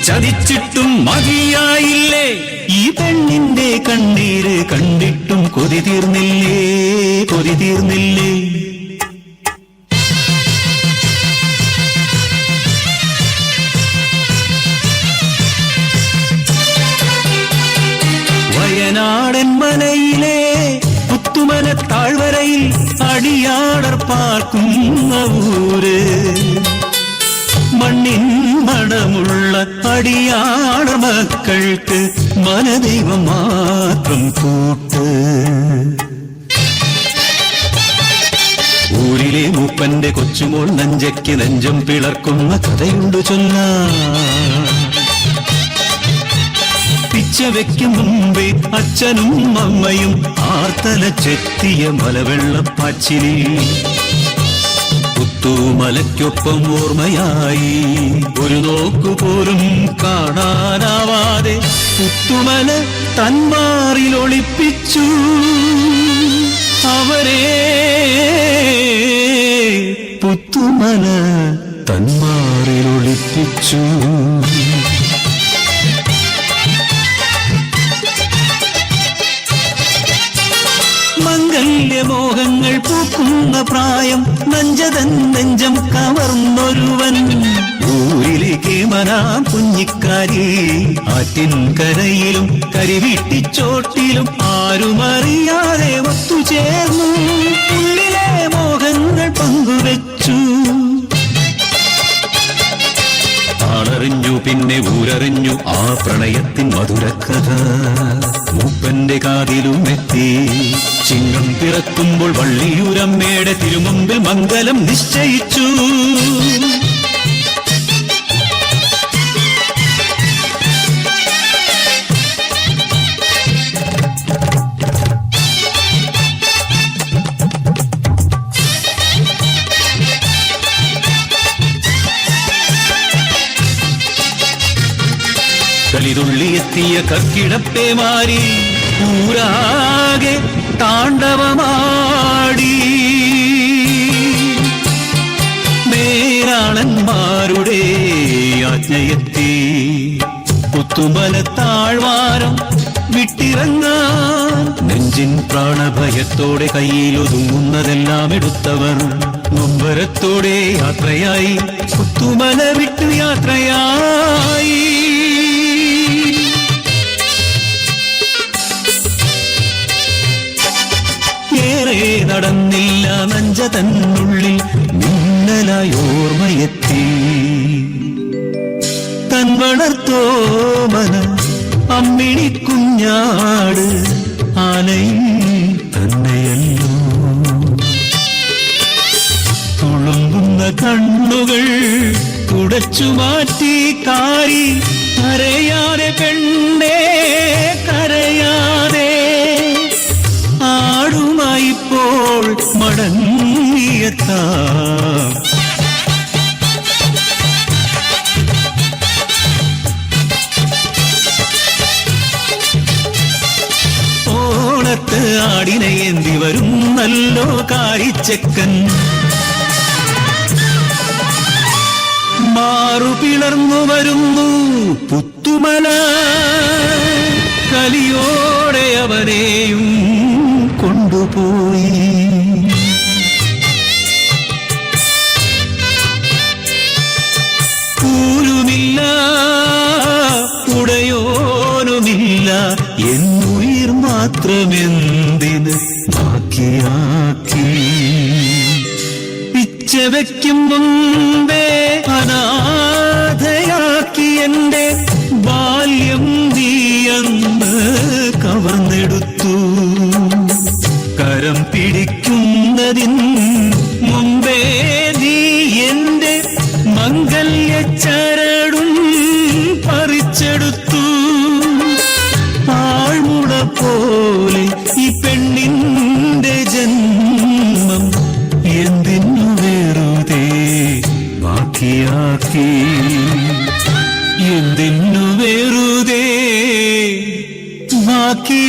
ചതിച്ചിട്ടും മതിയായില്ലേ ഈ പെണ്ണിന്റെ കണ്ണീര് കണ്ടിട്ടും കൊതി തീർന്നില്ലേ കൊതി തീർന്നില്ലേ വയനാടൻ മനയിലെ പുത്തുമല താഴ്വരയിൽ അടിയാടർ പാർക്കുന്ന ഊര് മണ്ണിൻ മണമുള്ള അടിയാട മക്കൾക്ക് മനദൈവം മാത്രം കൂട്ട് ഊരിലെ മൂപ്പന്റെ കൊച്ചുമോൾ നെഞ്ചയ്ക്ക് നെഞ്ചം പിളർക്കുന്ന കഥയുണ്ട് ചൊല്ലാൻ പിച്ച വെക്കും മുമ്പേ അച്ഛനും അമ്മയും ആർത്തല ചെത്തിയ മലവെള്ളപ്പാച്ചിലി പുത്തുമലയ്ക്കൊപ്പം ഓർമ്മയായി ഒരു നോക്കുപോലും കാണാനാവാതെ പുത്തുമല തന്മാറിലൊളിപ്പിച്ചു അവരെ പുത്തുമല തന്മാറിലൊളിപ്പിച്ചു മംഗല്യമോഹങ്ങൾ പൂക്കുന്ന പ്രായം നഞ്ചതൻ നെഞ്ചം കവർന്നൊരുവൻ ഊരിലേക്ക് മനാം കുഞ്ഞിക്കാരി ആറ്റിൻകരയിലും കരിവീട്ടിച്ചോട്ടിലും ആരുമറിയാതെ ഒത്തുചേർന്നു ഉള്ളിലെ മോഹങ്ങൾ പങ്കുവെച്ചു ആളറിഞ്ഞു പിന്നെ ഊരറിഞ്ഞു ആ പ്രണയത്തിൻ മധുരക്കഥ മൂപ്പന്റെ കാതിലും എത്തി ചിങ്ങം പിറക്കുമ്പോൾ വള്ളിയൂരമ്മയുടെ തിരുമുമ്പിൽ മംഗലം നിശ്ചയിച്ചു കളിതുള്ളിയെത്തിയ കർക്കിടപ്പേമാരി ഊരാകെ താണ്ഡവമാടി മേരാളന്മാരുടെ ആജ്ഞയെത്തി പുത്തുമല താഴ്വാരം വിട്ടിറങ്ങാൻ നെഞ്ചിൻ പ്രാണഭയത്തോടെ കയ്യിലൊതുങ്ങുന്നതെല്ലാം എടുത്തവർ നൊമ്പരത്തോടെ യാത്രയായി പുത്തുമല വിട്ടു യാത്രയായി ഏറെ നടന്നില്ല നഞ്ച തന്നുള്ളിൽ മിന്നലായോർമ്മയെത്തി തൻവളർത്തോമന അമ്മിണി കുഞ്ഞാട് ആലയിൽ തന്നെയല്ലോ തുളുമ്പുന്ന കണ്ണുകൾ തുടച്ചു മാറ്റി കാരി കരയാതെ പെണ്ണേ കരയാതെ ആടുമായിപ്പോൾ മടങ്ങിയെത്താം ഓണത്ത് ആടിനെ ഏന്തി വരും നല്ലോ കാരിച്ചക്കൻ മാറു പിളർന്നു വരുന്നു പുത്തുമല കലിയോടെ അവനെയും കൊണ്ടുപോയി കൂരുമില്ല ഉടയോനുമില്ല എന്നുയിർ മാത്രമെന്തിന് ബാക്കിയാക്കി പിച്ച വയ്ക്കും മുമ്പേ അനാഥയാക്കി എന്റെ ബാല്യം നീയെന്ന് കവർന്നെടുത്തു കരം പിടിക്കുന്നതിൻ മുമ്പേ നീ എന്റെ മംഗല്യ ചരടും പറിച്ചെടുത്തു ആഴ്മുള പോലെ ഈ പെണ്ണിന്റെ ജന്മം എന്തിനു വെറുതെ ബാക്കിയാക്കി എന്തിനു വെറുതെ ബാക്കിയാക്കി